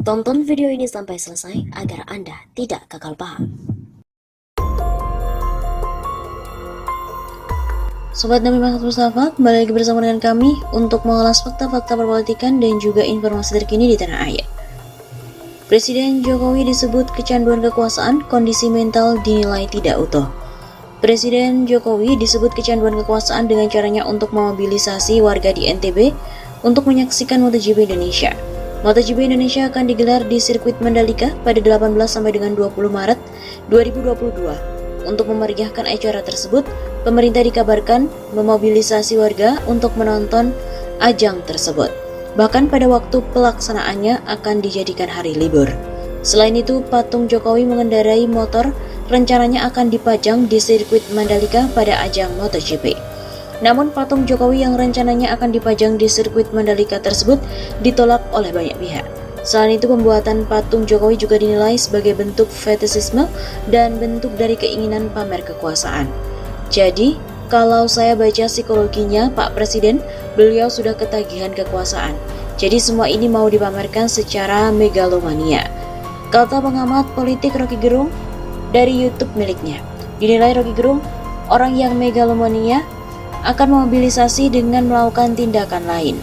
Tonton video ini sampai selesai agar Anda tidak gagal paham. Sobat Nabi Maksud Mustafa, kembali lagi bersama dengan kami untuk mengulas fakta-fakta perpolitikan dan juga informasi terkini di tanah air. Presiden Jokowi disebut kecanduan kekuasaan, kondisi mental dinilai tidak utuh. Presiden Jokowi disebut kecanduan kekuasaan dengan caranya untuk memobilisasi warga di NTB untuk menyaksikan MotoGP Indonesia. MotoGP Indonesia akan digelar di sirkuit Mandalika pada 18 sampai dengan 20 Maret 2022. Untuk memeriahkan acara tersebut, pemerintah dikabarkan memobilisasi warga untuk menonton ajang tersebut. Bahkan pada waktu pelaksanaannya akan dijadikan hari libur. Selain itu, patung Jokowi mengendarai motor rencananya akan dipajang di sirkuit Mandalika pada ajang MotoGP. Namun patung Jokowi yang rencananya akan dipajang di sirkuit Mandalika tersebut ditolak oleh banyak pihak. Selain itu, pembuatan patung Jokowi juga dinilai sebagai bentuk fetishisme dan bentuk dari keinginan pamer kekuasaan. Jadi, kalau saya baca psikologinya Pak Presiden, beliau sudah ketagihan kekuasaan. Jadi semua ini mau dipamerkan secara megalomania. Kata pengamat politik Rocky Gerung dari YouTube miliknya. Dinilai Rocky Gerung, orang yang megalomania akan memobilisasi dengan melakukan tindakan lain.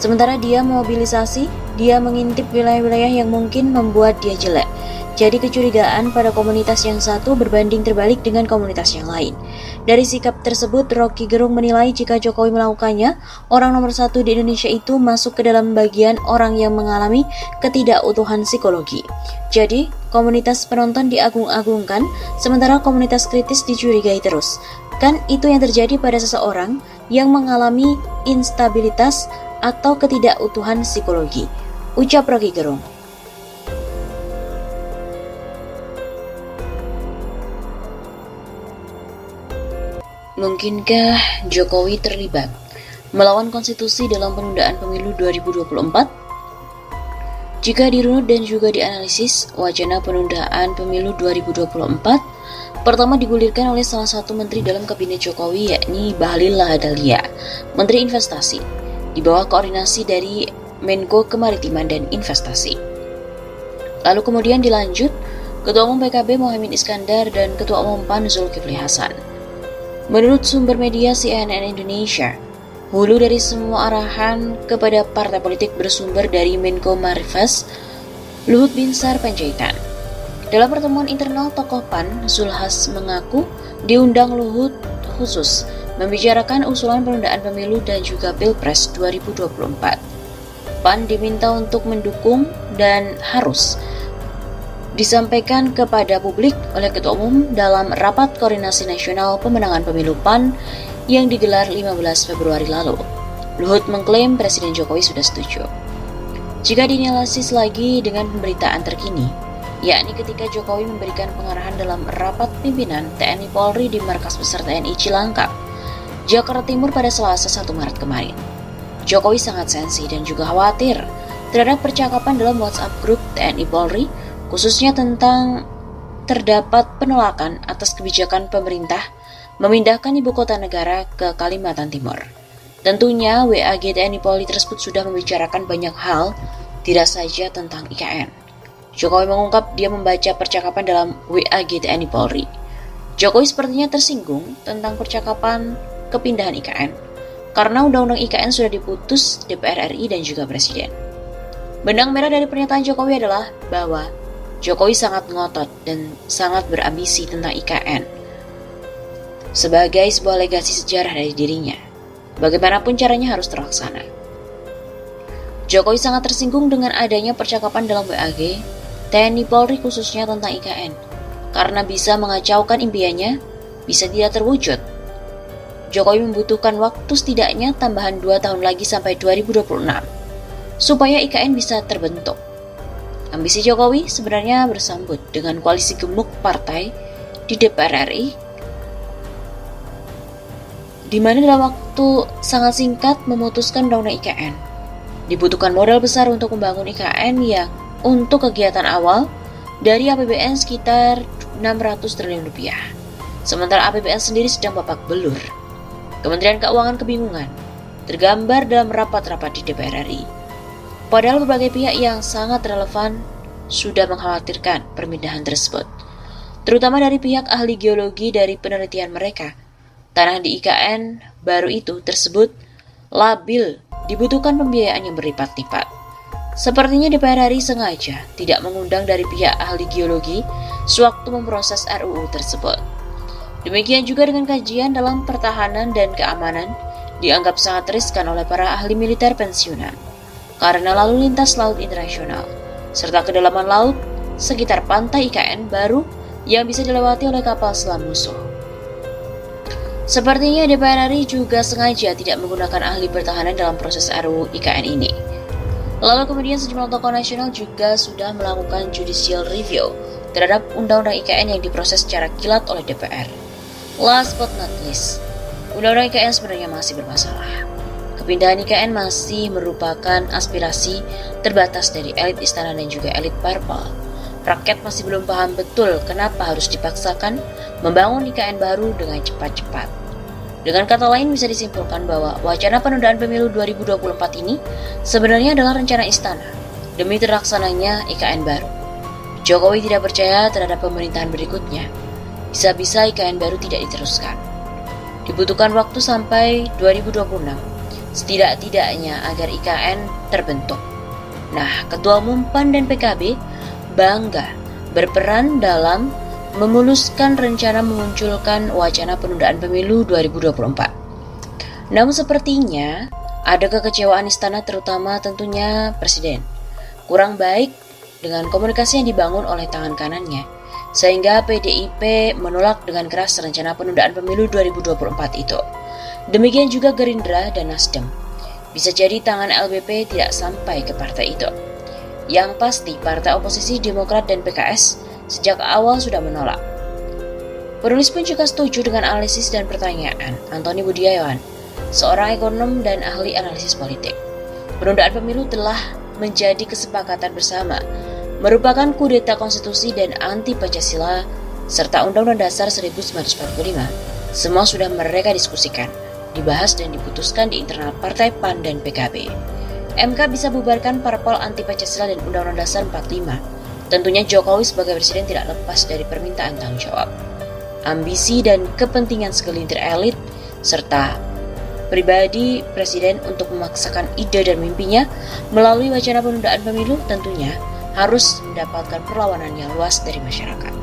Sementara dia memobilisasi, dia mengintip wilayah-wilayah yang mungkin membuat dia jelek. Jadi kecurigaan pada komunitas yang satu berbanding terbalik dengan komunitas yang lain. Dari sikap tersebut, Rocky Gerung menilai jika Jokowi melakukannya, orang nomor satu di Indonesia itu masuk ke dalam bagian orang yang mengalami ketidakutuhan psikologi. Jadi, komunitas penonton diagung-agungkan, sementara komunitas kritis dicurigai terus. Kan itu yang terjadi pada seseorang yang mengalami instabilitas atau ketidakutuhan psikologi, ucap Rocky Gerung. Mungkinkah Jokowi terlibat melawan konstitusi dalam penundaan pemilu 2024? Jika dirunut dan juga dianalisis, wacana penundaan pemilu 2024 pertama digulirkan oleh salah satu menteri dalam kabinet Jokowi, yakni Bahlil Lahadalia, Menteri Investasi, di bawah koordinasi dari Menko Kemaritiman dan Investasi. Lalu kemudian dilanjut Ketua Umum PKB Mohaimin Iskandar dan Ketua Umum PAN Zulkifli Hasan. Menurut sumber media CNN Indonesia, hulu dari semua arahan kepada partai politik bersumber dari Menko Marves Luhut Binsar Panjaitan. Dalam pertemuan internal tokoh PAN, Zulhas mengaku diundang Luhut khusus membicarakan usulan penundaan pemilu dan juga Pilpres 2024. PAN diminta untuk mendukung dan harus disampaikan kepada publik oleh Ketua Umum dalam Rapat Koordinasi Nasional Pemenangan Pemilu PAN yang digelar 15 Februari lalu. Luhut mengklaim Presiden Jokowi sudah setuju. Jika dianalisis lagi dengan pemberitaan terkini, yakni ketika Jokowi memberikan pengarahan dalam rapat pimpinan TNI Polri di Markas Besar TNI Cilangkap, Jakarta Timur pada Selasa 1 Maret kemarin. Jokowi sangat sensi dan juga khawatir terhadap percakapan dalam WhatsApp grup TNI Polri, khususnya tentang terdapat penolakan atas kebijakan pemerintah memindahkan ibu kota negara ke Kalimantan Timur. Tentunya WAG TNI Polri tersebut sudah membicarakan banyak hal, tidak saja tentang IKN. Jokowi mengungkap dia membaca percakapan dalam WAG TNI Polri. Jokowi sepertinya tersinggung tentang percakapan kepindahan IKN, karena undang-undang IKN sudah diputus DPR RI dan juga Presiden. Benang merah dari pernyataan Jokowi adalah bahwa Jokowi sangat ngotot dan sangat berambisi tentang IKN sebagai sebuah legasi sejarah dari dirinya. Bagaimanapun caranya harus terlaksana. Jokowi sangat tersinggung dengan adanya percakapan dalam WAG TNI Polri khususnya tentang IKN, karena bisa mengacaukan impiannya, bisa tidak terwujud. Jokowi membutuhkan waktu setidaknya tambahan 2 tahun lagi sampai 2026, supaya IKN bisa terbentuk. Ambisi Jokowi sebenarnya bersambut dengan koalisi gemuk partai di DPR RI, di mana dalam waktu sangat singkat memutuskan undang-undang IKN. Dibutuhkan modal besar untuk membangun IKN yang untuk kegiatan awal dari APBN sekitar 600 triliun rupiah. Sementara APBN sendiri sedang babak belur. Kementerian Keuangan kebingungan, tergambar dalam rapat-rapat di DPR RI. Padahal berbagai pihak yang sangat relevan sudah mengkhawatirkan permindahan tersebut, terutama dari pihak ahli geologi. Dari penelitian mereka, tanah di IKN baru itu tersebut labil, dibutuhkan pembiayaan yang berlipat-lipat. Sepertinya DPR RI sengaja tidak mengundang dari pihak ahli geologi sewaktu memproses RUU tersebut. Demikian juga dengan kajian dalam pertahanan dan keamanan, dianggap sangat riskan oleh para ahli militer pensiunan karena lalu lintas laut internasional, serta kedalaman laut sekitar pantai IKN baru yang bisa dilewati oleh kapal selam musuh. Sepertinya DPR RI juga sengaja tidak menggunakan ahli pertahanan dalam proses RUU IKN ini. Lalu kemudian sejumlah tokoh nasional juga sudah melakukan judicial review terhadap Undang-Undang IKN yang diproses secara kilat oleh DPR. Last but not least, Undang-Undang IKN sebenarnya masih bermasalah. Kepindahan IKN masih merupakan aspirasi terbatas dari elit istana dan juga elit parpol. Rakyat masih belum paham betul kenapa harus dipaksakan membangun IKN baru dengan cepat-cepat. Dengan kata lain, bisa disimpulkan bahwa wacana penundaan pemilu 2024 ini sebenarnya adalah rencana istana demi terlaksananya IKN baru. Jokowi tidak percaya terhadap pemerintahan berikutnya. Bisa-bisa IKN baru tidak diteruskan. Dibutuhkan waktu sampai 2026 setidak-tidaknya agar IKN terbentuk. Nah, Ketua Umum PAN dan PKB bangga berperan dalam memuluskan rencana memunculkan wacana penundaan pemilu 2024. Namun sepertinya ada kekecewaan istana, terutama tentunya Presiden. Kurang baik dengan komunikasi yang dibangun oleh tangan kanannya, sehingga PDIP menolak dengan keras rencana penundaan pemilu 2024 itu. Demikian juga Gerindra dan Nasdem. Bisa jadi tangan LBP tidak sampai ke partai itu. Yang pasti, partai oposisi Demokrat dan PKS sejak awal sudah menolak. Penulis pun juga setuju dengan analisis dan pertanyaan Antoni Budiawan, seorang ekonom dan ahli analisis politik. Penundaan pemilu telah menjadi kesepakatan bersama, merupakan kudeta konstitusi dan anti Pancasila, serta Undang-Undang Dasar 1945. Semua sudah mereka diskusikan, dibahas dan diputuskan di internal partai PAN dan PKB. MK bisa bubarkan parpol anti Pancasila dan Undang-Undang Dasar 45. Tentunya Jokowi sebagai presiden tidak lepas dari permintaan tanggung jawab, ambisi dan kepentingan segelintir elit serta pribadi presiden untuk memaksakan ide dan mimpinya melalui wacana penundaan pemilu tentunya harus mendapatkan perlawanan yang luas dari masyarakat.